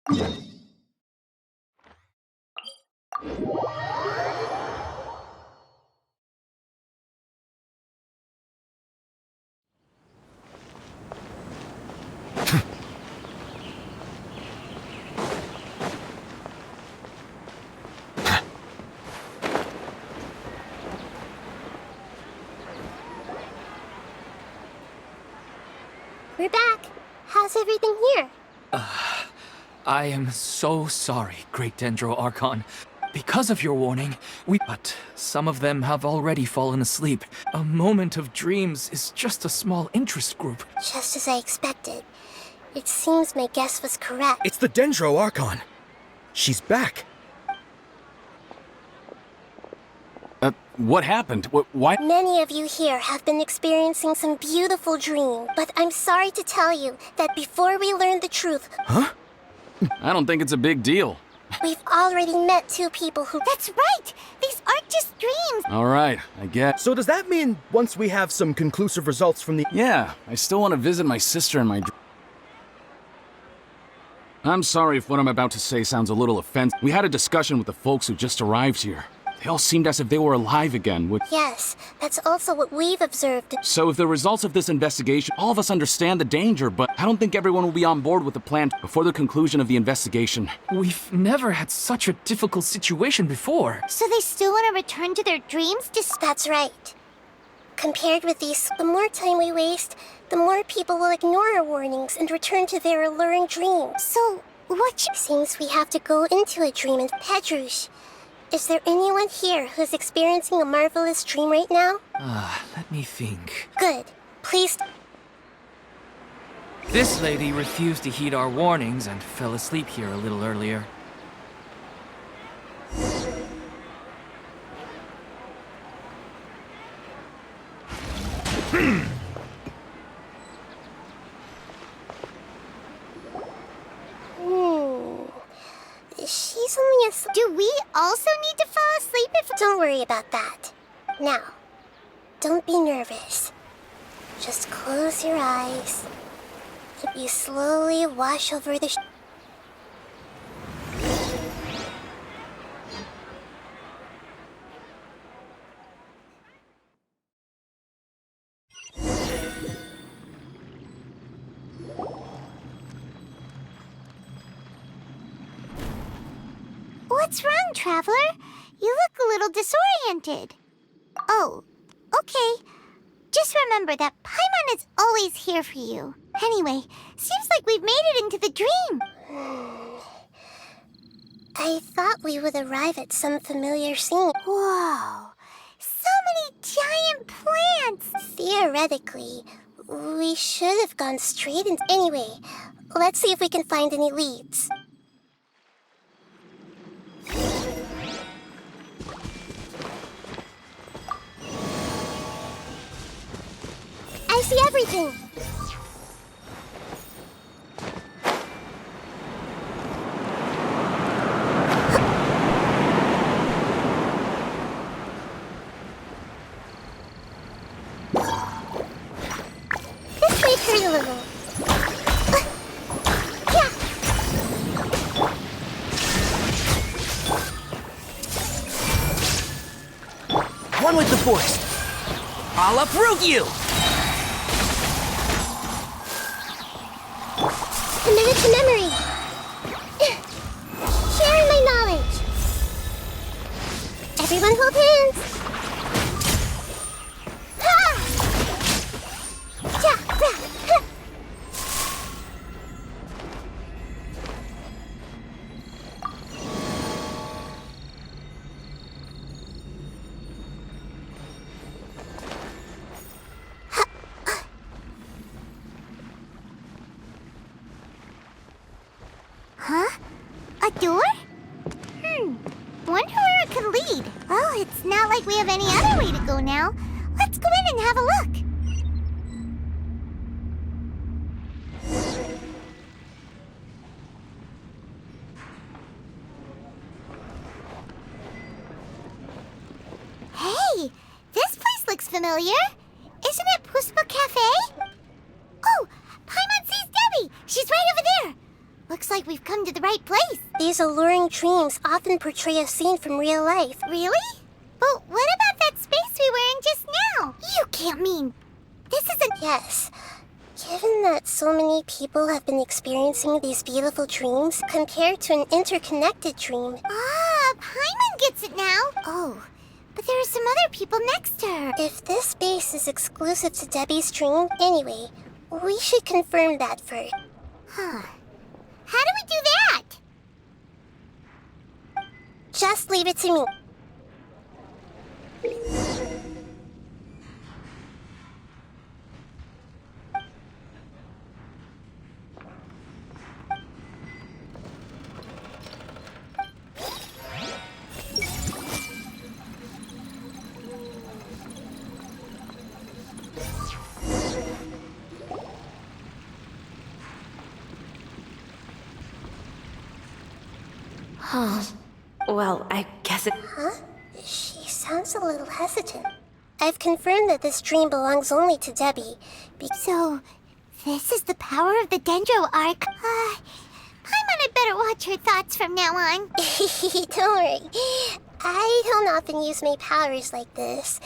We're back. How's everything here? I am so sorry, Great Dendro Archon. Because of your warning, But some of them have already fallen asleep. A moment of dreams is just a small interest group. Just as I expected. It seems my guess was correct. It's the Dendro Archon. She's back. What happened? Why? Many of you here have been experiencing some beautiful dreams, but I'm sorry to tell you that before we learn the truth... Huh? I don't think it's a big deal. We've already met two people who... That's right! These aren't just dreams! All right, I get. So does that mean once we have some conclusive results from the... Yeah, I still want to visit my sister in my I'm sorry if what I'm about to say sounds a little offensive. We had a discussion with the folks who just arrived here. They all seemed as if they were alive again, which... Yes, that's also what we've observed. So if the results of this investigation, all of us understand the danger, but I don't think everyone will be on board with the plan before the conclusion of the investigation. We've never had such a difficult situation before. So they still want to return to their dreams? That's right. Compared with these, the more time we waste, the more people will ignore our warnings and return to their alluring dreams. So, Seems we have to go into a dream in Pedrouche. Is there anyone here who's experiencing a marvelous dream right now? Let me think. Good. Please... This lady refused to heed our warnings and fell asleep here a little earlier. She's only a... Do we also need to fall asleep if... Don't worry about that. Now, don't be nervous. Just close your eyes. You slowly wash over the... What's wrong, Traveler? You look a little disoriented. Oh, okay. Just remember that Paimon is always here for you. Anyway, seems like we've made it into the dream. I thought we would arrive at some familiar scene. Whoa! So many giant plants! Theoretically, we should have gone straight in. Anyway, let's see if we can find any leads. I see everything! This may hurt a little. Yeah! One with the force. I'll uproot you! Committed to memory. Sharing my knowledge. Everyone hold hands. Ha! Ja, ja, ha. Huh? A door? Wonder where it could lead. Well, it's not like we have any other way to go now. Let's go in and have a look. Hey, this place looks familiar. Isn't it Puspa Cafe? Oh, Paimon sees Debbie. She's right over there. Look Looks like we've come to the right place. These alluring dreams often portray a scene from real life. Really? But what about that space we were in just now? You can't mean... This isn't... Yes. Given that so many people have been experiencing these beautiful dreams compared to an interconnected dream... Ah, Paimon gets it now. Oh, but there are some other people next to her. If this space is exclusive to Debbie's dream, anyway, we should confirm that first. Huh. How do we do that? Just leave it to me. Well, I guess it... Huh? She sounds a little hesitant. I've confirmed that this dream belongs only to Debbie. So, this is the power of the Dendro Arc. Paimon had better watch her thoughts from now on. Don't worry. I don't often use my powers like this.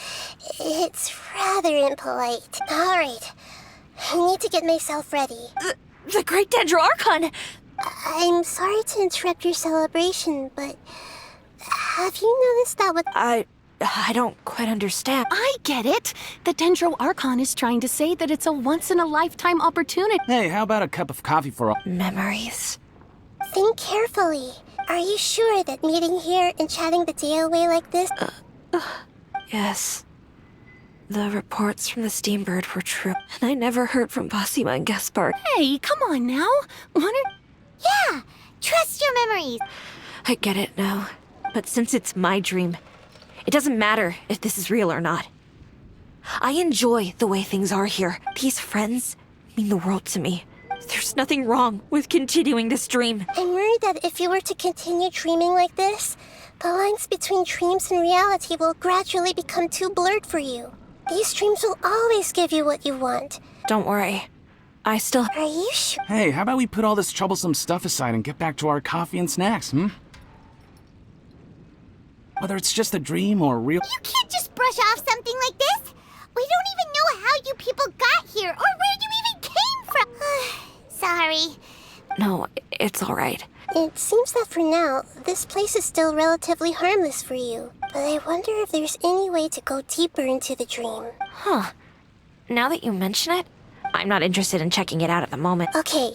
It's rather impolite. Alright. I need to get myself ready. The Great Dendro Archon! I'm sorry to interrupt your celebration, but have you noticed that with... I don't quite understand. I get it. The Dendro Archon is trying to say that it's a once-in-a-lifetime opportunity. Hey, how about a cup of coffee for all? Memories. Think carefully. Are you sure that meeting here and chatting the day away like this... Yes. The reports from the Steambird were true, and I never heard from Basima and Gaspard. Hey, come on now. Yeah! Trust your memories! I get it now. But since it's my dream, it doesn't matter if this is real or not. I enjoy the way things are here. These friends mean the world to me. There's nothing wrong with continuing this dream. I'm worried that if you were to continue dreaming like this, the lines between dreams and reality will gradually become too blurred for you. These dreams will always give you what you want. Don't worry. I still... Are you sure? Hey, how about we put all this troublesome stuff aside and get back to our coffee and snacks, Whether it's just a dream or real... You can't just brush off something like this! We don't even know how you people got here or where you even came from! Sorry. No, it's all right. It seems that for now, this place is still relatively harmless for you. But I wonder if there's any way to go deeper into the dream. Huh. Now that you mention it, I'm not interested in checking it out at the moment. Okay,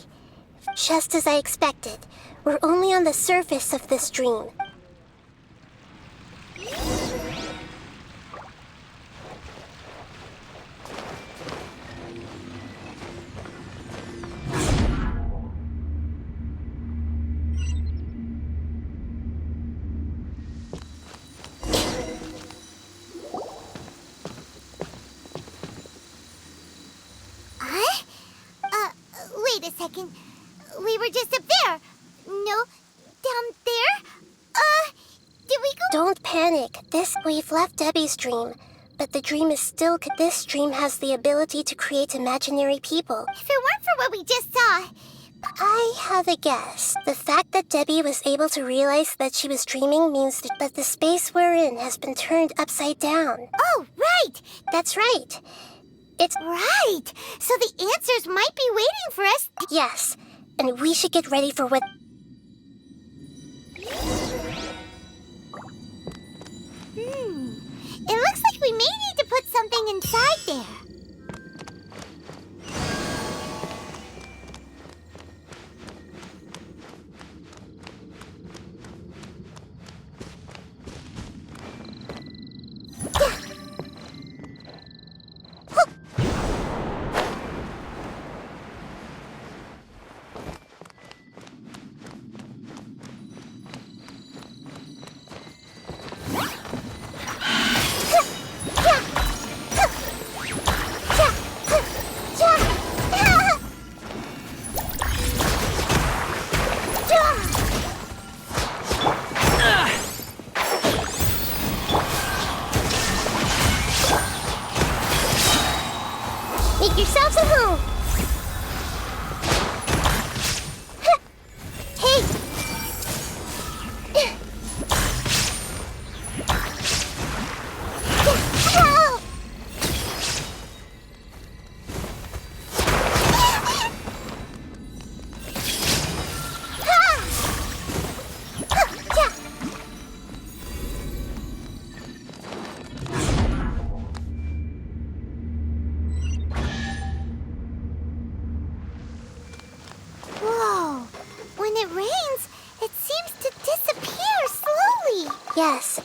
just as I expected. We're only on the surface of this dream. Wait a second. We were just up there. No, down there? Did we go? Don't panic. We've left Debbie's dream. But the dream is still... This dream has the ability to create imaginary people. If it weren't for what we just saw... I have a guess. The fact that Debbie was able to realize that she was dreaming means that the space we're in has been turned upside down. Oh, right! That's right. It's... Right! So the answers might be waiting for us. Yes, and we should get ready for what... It looks like we may need to put something inside there.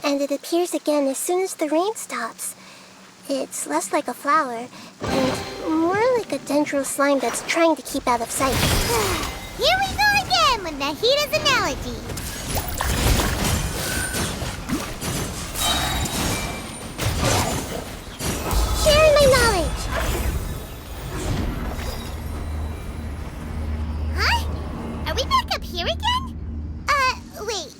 and it appears again as soon as the rain stops. It's less like a flower, and more like a dendro slime that's trying to keep out of sight. Here we go again with Nahita's analogy. Sharing my knowledge! Huh? Are we back up here again? Wait.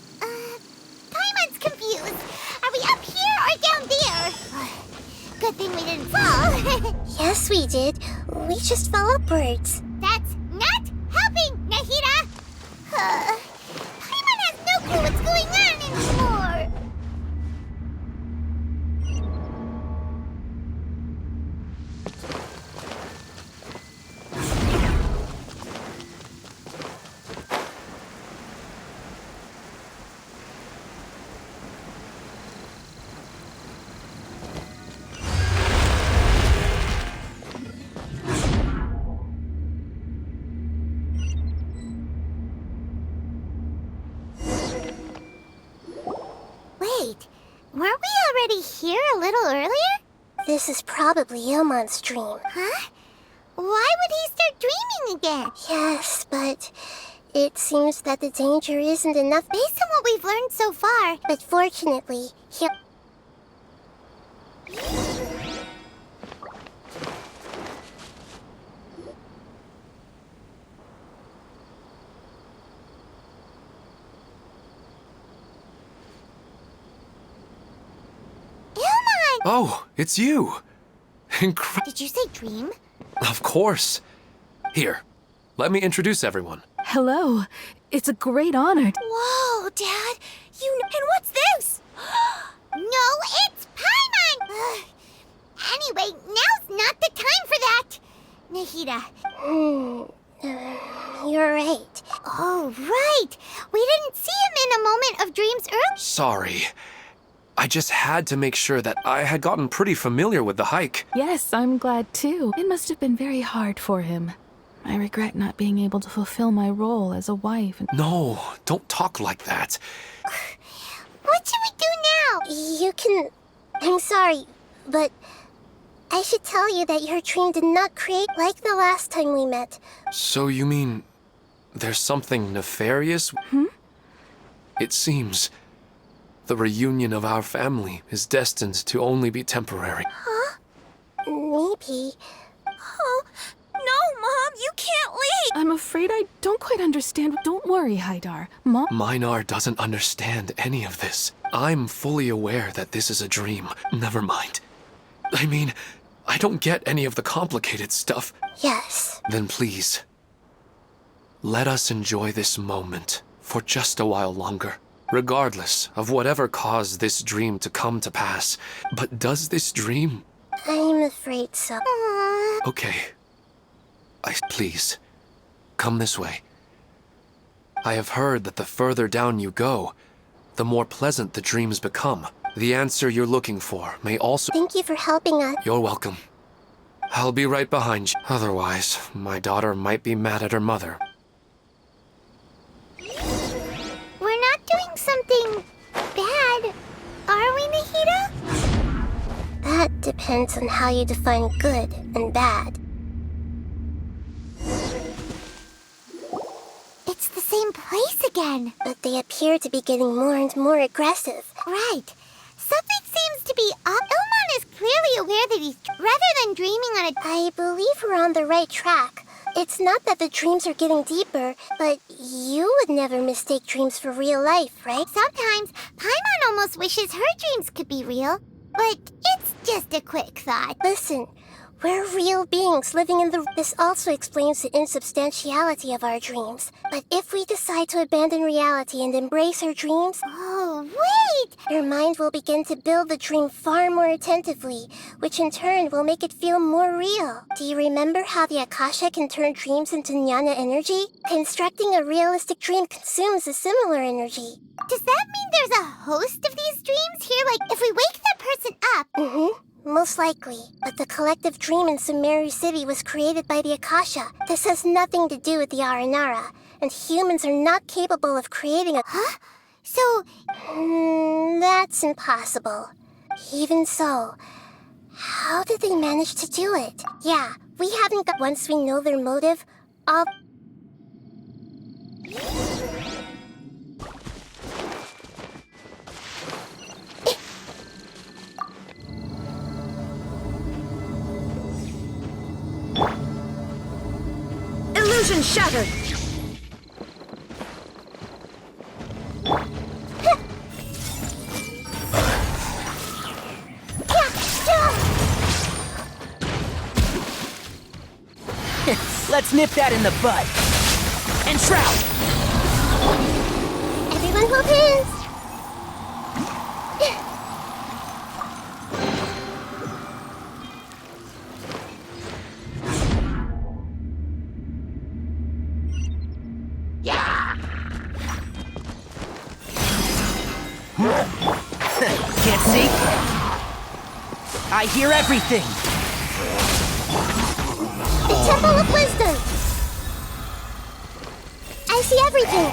Paimon's confused. Are we up here or down there? Good thing we didn't fall. Yes, we did. We just fell upwards. That's not helping, Nahita! Paimon has no clue what's going on anymore. Wait, weren't we already here a little earlier? This is probably Ilmon's dream. Huh? Why would he start dreaming again? Yes, but it seems that the danger isn't enough. Based on what we've learned so far, But fortunately, he... Ilmon! Oh, it's you! Did you say dream? Of course. Here, let me introduce everyone. Hello. It's a great honor. Whoa, Dad! And what's this? No, it's Paimon! Anyway, now's not the time for that! Nahita. You're right. Oh, right! We didn't see him in a moment of dreams earlier. Sorry. I just had to make sure that I had gotten pretty familiar with the hike. Yes, I'm glad too. It must have been very hard for him. I regret not being able to fulfill my role as a wife. No, don't talk like that. What should we do now? You can... I'm sorry, but I should tell you that your dream did not create like the last time we met. So you mean there's something nefarious? It seems the reunion of our family is destined to only be temporary. Maybe. Oh, no, Mom, you can't leave! I'm afraid I don't quite understand. Don't worry, Haidar. Mom... Minar doesn't understand any of this. I'm fully aware that this is a dream. Never mind. I mean, I don't get any of the complicated stuff. Yes. Then please, let us enjoy this moment for just a while longer, regardless of whatever caused this dream to come to pass. But does this dream... I'm afraid so. Okay. Please, come this way. I have heard that the further down you go, the more pleasant the dreams become. The answer you're looking for may also... Thank you for helping us. You're welcome. I'll be right behind you. Otherwise, my daughter might be mad at her mother. We're not doing something bad, are we, Nahita? That depends on how you define good and bad. It's the same place again. But they appear to be getting more and more aggressive. Right. Something seems to be up. Ilmon is clearly aware that he's... Rather than dreaming on a... I believe we're on the right track. It's not that the dreams are getting deeper, but you would never mistake dreams for real life, right? Sometimes, Paimon almost wishes her dreams could be real. But it's just a quick thought. Listen, we're real beings living in the... This also explains the insubstantiality of our dreams. But if we decide to abandon reality and embrace our dreams, Oh, wait! your mind will begin to build the dream far more attentively, which in turn will make it feel more real. Do you remember how the Akasha can turn dreams into jnana energy? Constructing a realistic dream consumes a similar energy. Does that mean there's a host of these dreams here? Like, if we wake that person up... Most likely. But the collective dream in Sumeru City was created by the Akasha. This has nothing to do with the Aranara, and humans are not capable of creating a... Huh? So, That's impossible. Even so, how did they manage to do it? Yeah, we haven't got. Once we know their motive, I'll. Illusion shattered! Let's nip that in the bud. And Shroud! Everyone hold hands! Can't see? I hear everything! The Temple of Wisdom! I see everything!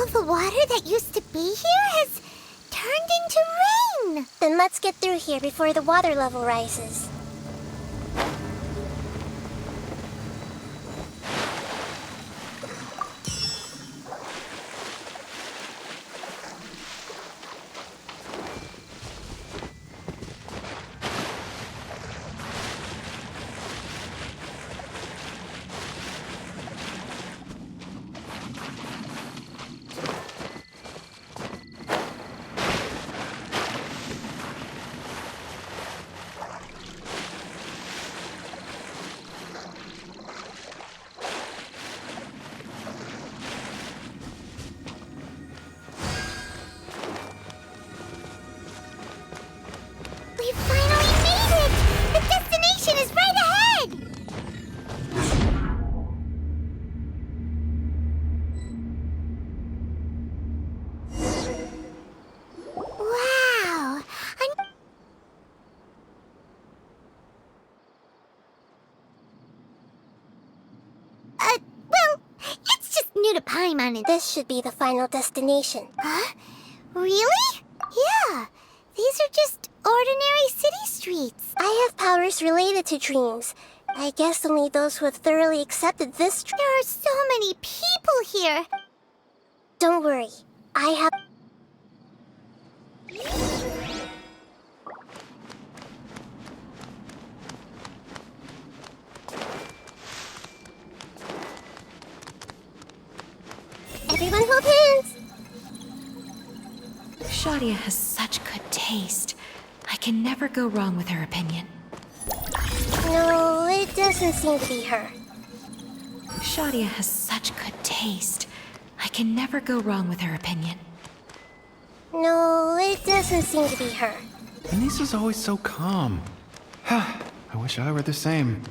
all the water that used to be here has turned into rain. Then let's get through here before the water level rises. We finally made it! The destination is right ahead! Wow! Well, it's just new to Paimon and... This should be the final destination. Huh? Really? Yeah. These are just ordinary city streets. I have powers related to dreams. I guess only those who have thoroughly accepted this. There are so many people here. Don't worry. I have. Everyone hold hands! Shadia has such good taste. I can never go wrong with her opinion. No, it doesn't seem to be her. Shadia has such good taste. I can never go wrong with her opinion. No, it doesn't seem to be her. Anissa's always so calm. I wish I were the same.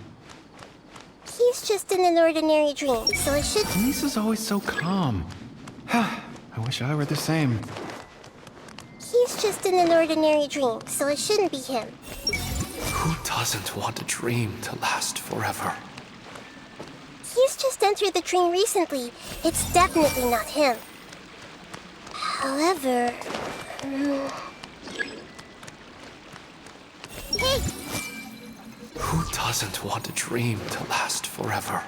He's just in an ordinary dream, so it should. Anissa's always so calm. I wish I were the same. He's just in an ordinary dream, so it shouldn't be him. Who doesn't want a dream to last forever? He's just entered the dream recently. It's definitely not him. However... Hey, Who doesn't want a dream to last forever?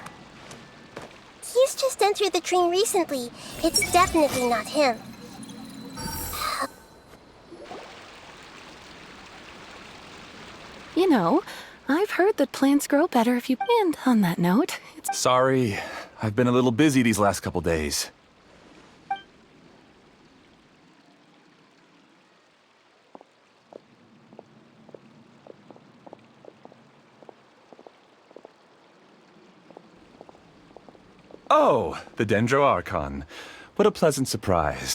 He's just entered the dream recently. It's definitely not him. You know, I've heard that plants grow better if you... And on that note, it's... Sorry, I've been a little busy these last couple days. Oh, the Dendro Archon. What a pleasant surprise.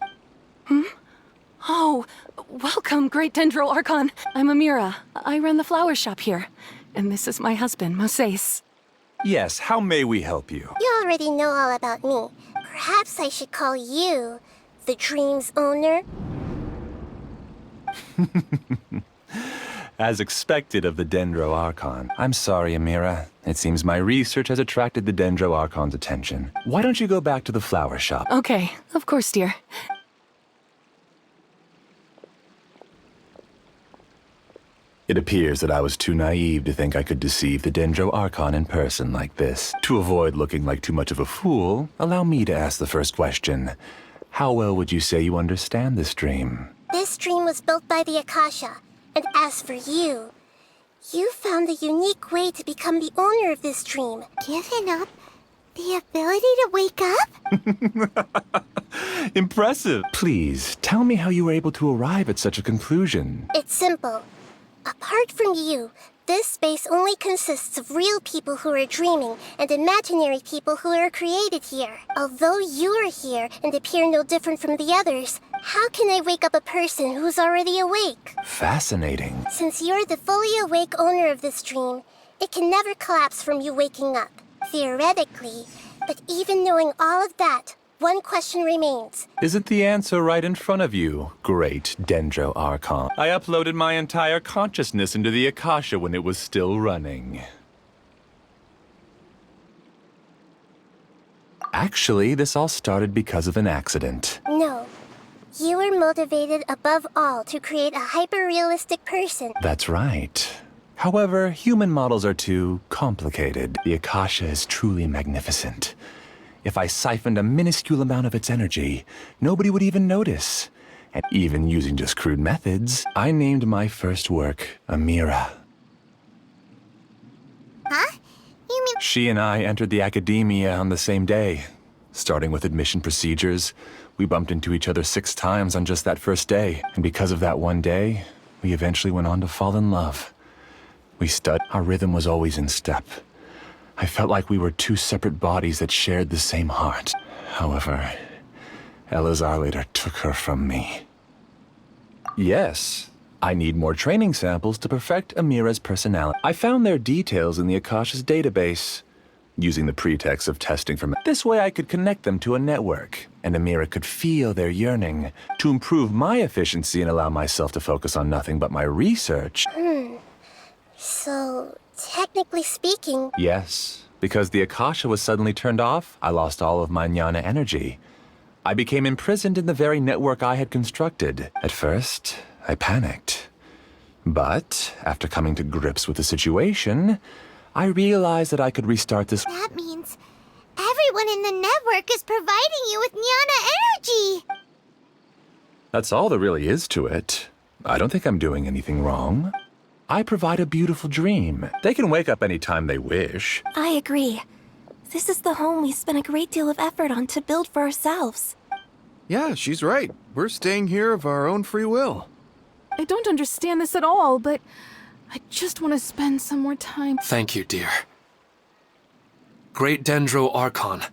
Oh, welcome, Great Dendro Archon. I'm Amira. I run the flower shop here. And this is my husband, Moses. Yes, how may we help you? You already know all about me. Perhaps I should call you the dream's owner? As expected of the Dendro Archon. I'm sorry, Amira. It seems my research has attracted the Dendro Archon's attention. Why don't you go back to the flower shop? Okay, of course, dear. It appears that I was too naive to think I could deceive the Dendro Archon in person like this. To avoid looking like too much of a fool, allow me to ask the first question. How well would you say you understand this dream? This dream was built by the Akasha. And as for you, you found a unique way to become the owner of this dream. Giving up the ability to wake up? Impressive. Please, tell me how you were able to arrive at such a conclusion. It's simple. Apart from you, this space only consists of real people who are dreaming and imaginary people who are created here. Although you are here and appear no different from the others, how can I wake up a person who's already awake? Fascinating. Since you're the fully awake owner of this dream, it can never collapse from you waking up. Theoretically, but even knowing all of that, one question remains. Isn't the answer right in front of you, great Dendro Archon? I uploaded my entire consciousness into the Akasha when it was still running. Actually, this all started because of an accident. No. You were motivated above all to create a hyper-realistic person. That's right. However, human models are too complicated. The Akasha is truly magnificent. If I siphoned a minuscule amount of its energy, nobody would even notice. And even using just crude methods, I named my first work Amira. Huh? You mean... She and I entered the academia on the same day. Starting with admission procedures, we bumped into each other 6 times on just that first day. And because of that one day, we eventually went on to fall in love. We studied. Our rhythm was always in step. I felt like we were 2 separate bodies that shared the same heart. However, Elazar later took her from me. Yes, I need more training samples to perfect Amira's personality. I found their details in the Akasha's database, using the pretext of testing from it. This way I could connect them to a network, and Amira could feel their yearning. To improve my efficiency and allow myself to focus on nothing but my research. So, technically speaking... Yes, because the Akasha was suddenly turned off, I lost all of my jnana energy. I became imprisoned in the very network I had constructed. At first, I panicked. But, after coming to grips with the situation, I realized that I could restart this... That means everyone in the network is providing you with jnana energy! That's all there really is to it. I don't think I'm doing anything wrong. I provide a beautiful dream. They can wake up any time they wish. I agree. This is the home we spent a great deal of effort on to build for ourselves. Yeah, she's right. We're staying here of our own free will. I don't understand this at all, but I just want to spend some more time. Thank you, dear. Great Dendro Archon.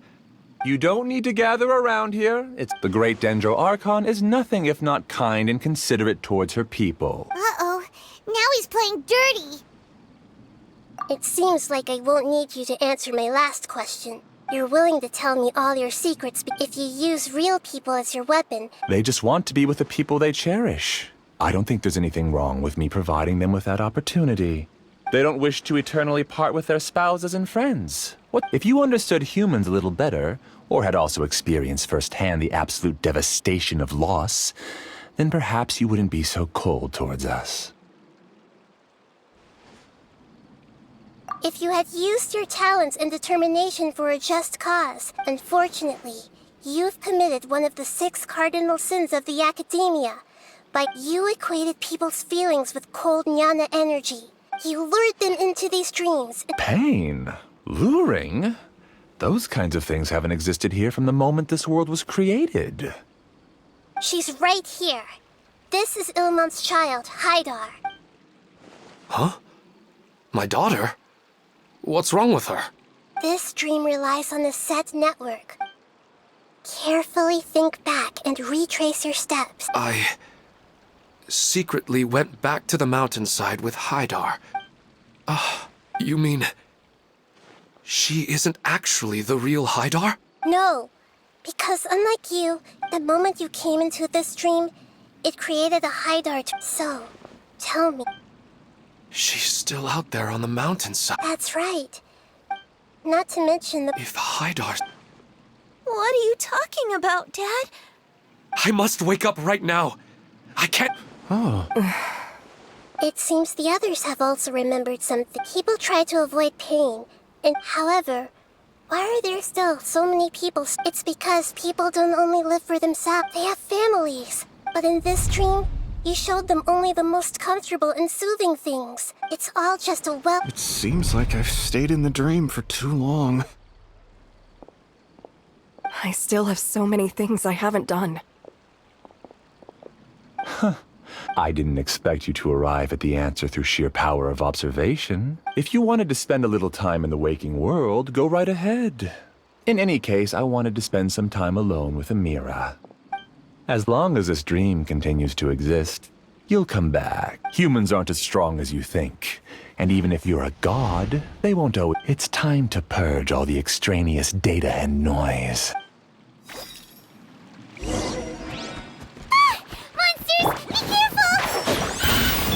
You don't need to gather around here. The great Dendro Archon is nothing if not kind and considerate towards her people. Uh-oh. Now he's playing dirty. It seems like I won't need you to answer my last question. You're willing to tell me all your secrets if you use real people as your weapon. They just want to be with the people they cherish. I don't think there's anything wrong with me providing them with that opportunity. They don't wish to eternally part with their spouses and friends. What if you understood humans a little better, or had also experienced firsthand the absolute devastation of loss, then perhaps you wouldn't be so cold towards us. If you had used your talents and determination for a just cause, unfortunately, you've committed one of the 6 cardinal sins of the academia. But you equated people's feelings with cold jnana energy. You lured them into these dreams. Pain? Luring? Those kinds of things haven't existed here from the moment this world was created. She's right here. This is Ilmon's child, Haidar. Huh? My daughter? What's wrong with her? This dream relies on a set network. Carefully think back and retrace your steps. I secretly went back to the mountainside with Haidar. You mean... She isn't actually the real Haidar? No, because unlike you, the moment you came into this dream, it created a Haidar. So, tell me. She's still out there on the mountainside. That's right. Not to mention the... If Haidar... What are you talking about, Dad? I must wake up right now. I can't... Oh. It seems the others have also remembered something. People try to avoid pain. And however, why are there still so many people? It's because people don't only live for themselves, they have families. But in this dream, you showed them only the most comfortable and soothing things. It's all just a It seems like I've stayed in the dream for too long. I still have so many things I haven't done. I didn't expect you to arrive at the answer through sheer power of observation. If you wanted to spend a little time in the waking world, go right ahead. In any case, I wanted to spend some time alone with Amira. As long as this dream continues to exist, you'll come back. Humans aren't as strong as you think. And even if you're a god, they won't owe it. It's time to purge all the extraneous data and noise. Monsters, be careful!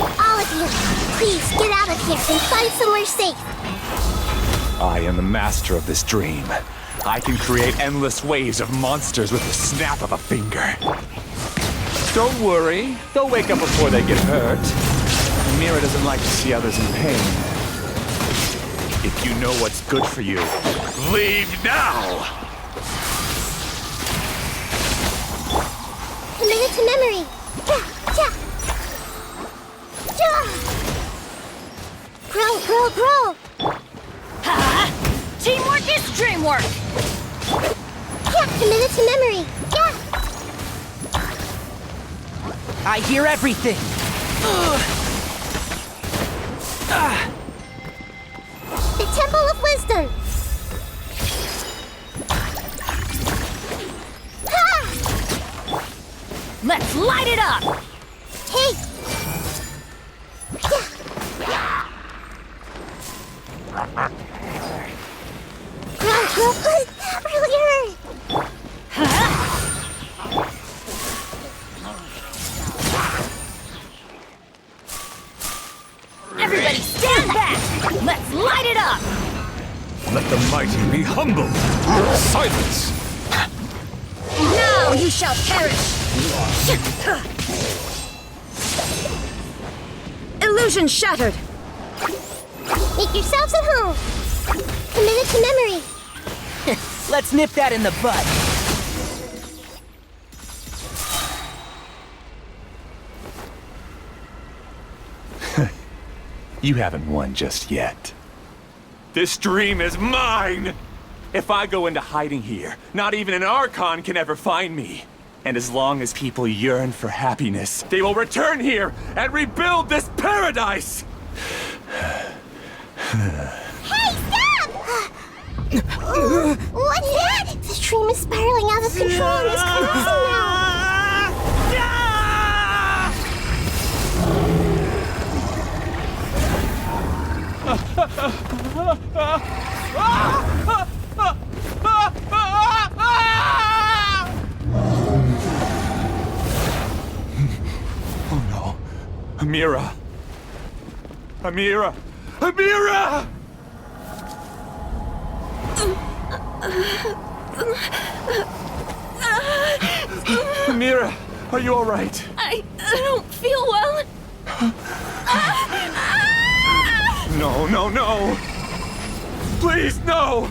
All of you, please get out of here and find somewhere safe. I am the master of this dream. I can create endless waves of monsters with the snap of a finger. Don't worry, they'll wake up before they get hurt. Amira doesn't like to see others in pain. If you know what's good for you, leave now! Commit it to memory. Grow, grow, grow. Teamwork is dreamwork! Commit it to memory. I hear everything. The Temple of Wisdom. Let's light it up! Hey! That really hurt! Everybody stand back! Let's light it up! Let the mighty be humble! Silence! Now you shall perish! Illusion shattered! Make yourselves at home! Commit it to memory! Let's nip that in the bud. You haven't won just yet. This dream is mine! If I go into hiding here, not even an Archon can ever find me. And as long as people yearn for happiness, they will return here and rebuild this paradise! Hey, stop! What's that? This dream is spiraling out of control and is collapsing now. Oh no. Amira. Amira! Amira! Amira, are you all right? I don't feel well. No, no, no! Please, no!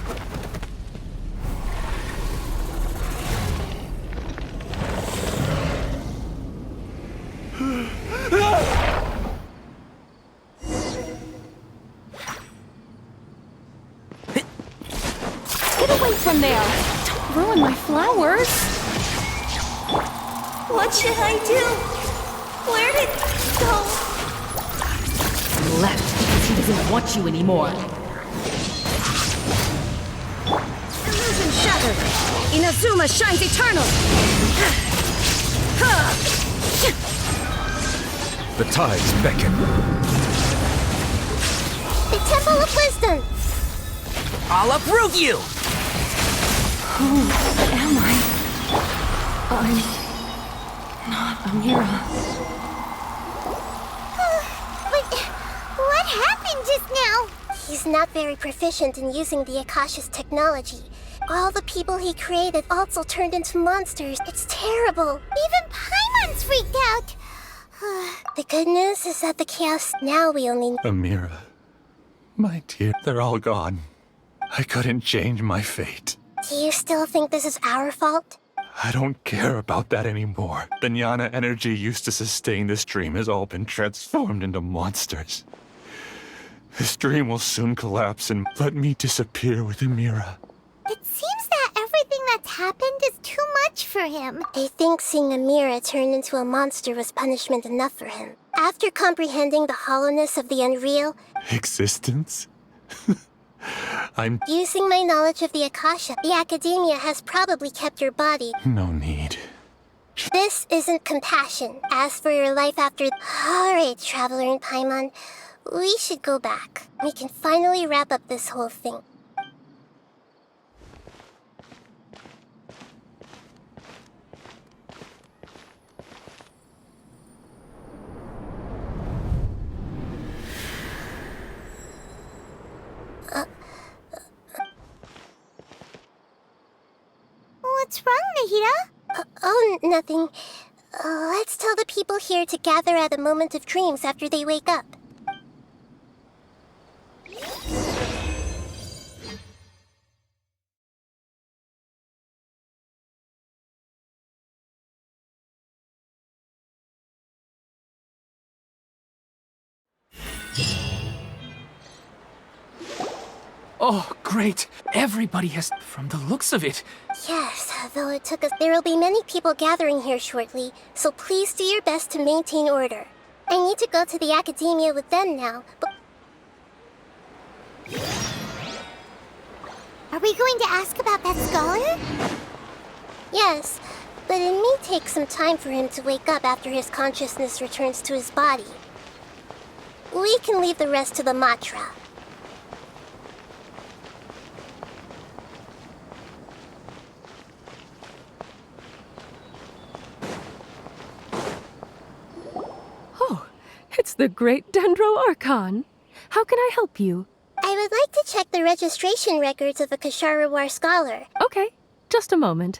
Get away from there! Don't ruin my flowers! What should I do? Where did it go? He left because he doesn't want you anymore. Illusion shattered! Inazuma shines eternal! The tides beckon. The Temple of Wisdom! I'll uproot you! Who am I? I'm not Amira. What happened just now? He's not very proficient in using the Akasha's technology. All the people he created also turned into monsters. It's terrible. Even Paimon's freaked out. The good news is that the chaos now we only... Amira, my dear, they're all gone. I couldn't change my fate. Do you still think this is our fault? I don't care about that anymore. The jnana energy used to sustain this dream has all been transformed into monsters. This dream will soon collapse and let me disappear with Amira. It seems that everything that's happened is too much for him. I think seeing Amira turn into a monster was punishment enough for him. After comprehending the hollowness of the unreal... Existence? I'm... Using my knowledge of the Akasha, the Academia has probably kept your body. No need. This isn't compassion. As for your life after... Alright, Traveler in Paimon. We should go back. We can finally wrap up this whole thing. What's wrong, Nahida? Oh, nothing. Let's tell the people here to gather at a moment of dreams after they wake up. Oh, great! Everybody has... From the looks of it... Yes, though it took us... There will be many people gathering here shortly, so please do your best to maintain order. I need to go to the Academia with them now, but... Are we going to ask about that scholar? Yes, but it may take some time for him to wake up after his consciousness returns to his body. We can leave the rest to the Matra. It's the great Dendro Archon. How can I help you? I would like to check the registration records of a Kasharawar scholar. Okay, just a moment.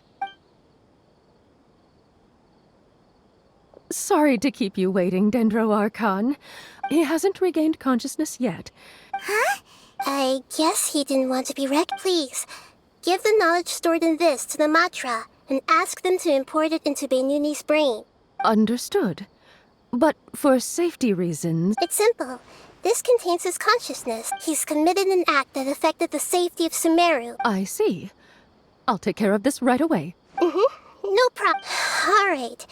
Sorry to keep you waiting, Dendro Archon. He hasn't regained consciousness yet. Huh? I guess he didn't want to be wrecked. Please, give the knowledge stored in this to the Matra and ask them to import it into Benuni's brain. Understood. But for safety reasons... It's simple. This contains his consciousness. He's committed an act that affected the safety of Sumeru. I see. I'll take care of this right away. No problem. All right.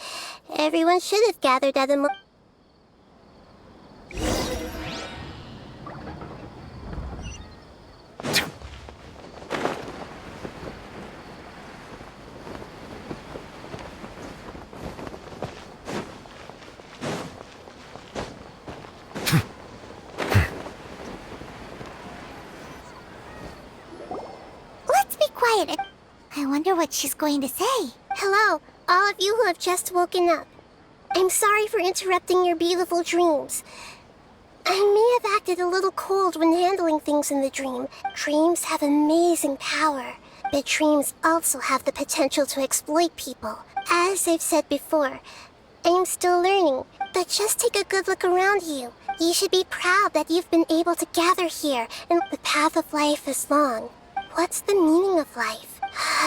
Everyone should have gathered at a Quiet. I wonder what she's going to say. Hello, all of you who have just woken up. I'm sorry for interrupting your beautiful dreams. I may have acted a little cold when handling things in the dream. Dreams have amazing power, but dreams also have the potential to exploit people. As I've said before, I'm still learning, but just take a good look around you. You should be proud that you've been able to gather here, and the path of life is long. What's the meaning of life?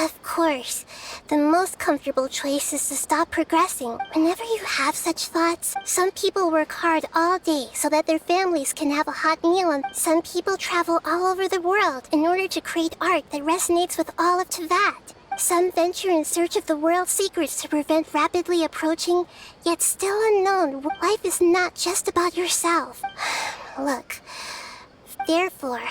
Of course, the most comfortable choice is to stop progressing. Whenever you have such thoughts, some people work hard all day so that their families can have a hot meal, and some people travel all over the world in order to create art that resonates with all of Teyvat. Some venture in search of the world's secrets to prevent rapidly approaching, yet still unknown. Life is not just about yourself. Look, therefore,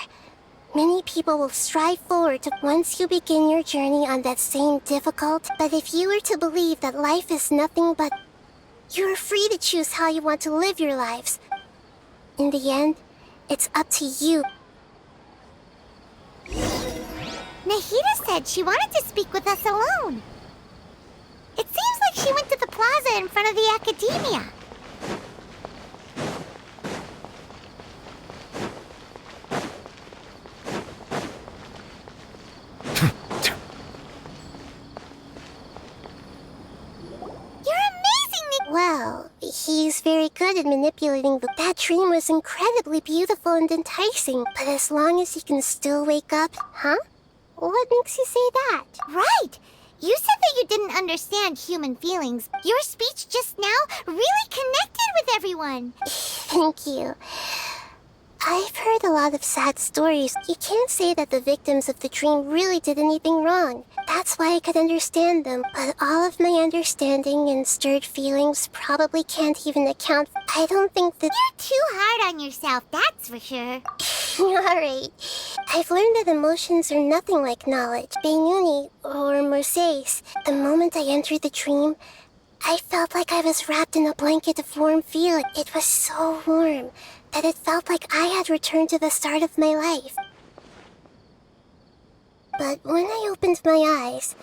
many people will strive forward to once you begin your journey on that same difficult. But if you were to believe that life is nothing but... You're free to choose how you want to live your lives. In the end, it's up to you. Nahida said she wanted to speak with us alone. It seems like she went to the plaza in front of the academia. Well, he's very good at manipulating that dream was incredibly beautiful and enticing, but as long as he can still wake up, huh? What makes you say that? Right! You said that you didn't understand human feelings. Your speech just now really connected with everyone. Thank you. I've heard a lot of sad stories. You can't say that the victims of the dream really did anything wrong. That's why I could understand them. But all of my understanding and stirred feelings probably can't even account. I don't think that— You're too hard on yourself, that's for sure. Alright. I've learned that emotions are nothing like knowledge. Beinuni, or Mercedes. The moment I entered the dream, I felt like I was wrapped in a blanket of warm feeling. It was so warm that it felt like I had returned to the start of my life. But when I opened my eyes,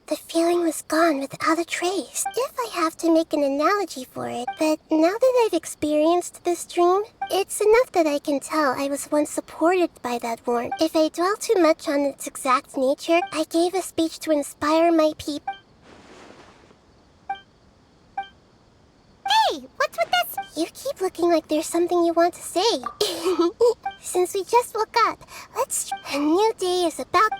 the feeling was gone without a trace. If I have to make an analogy for it, but now that I've experienced this dream, it's enough that I can tell I was once supported by that warmth. If I dwell too much on its exact nature, I gave a speech to inspire my people. Hey, what's with this? You keep looking like there's something you want to say. Since we just woke up, a new day is about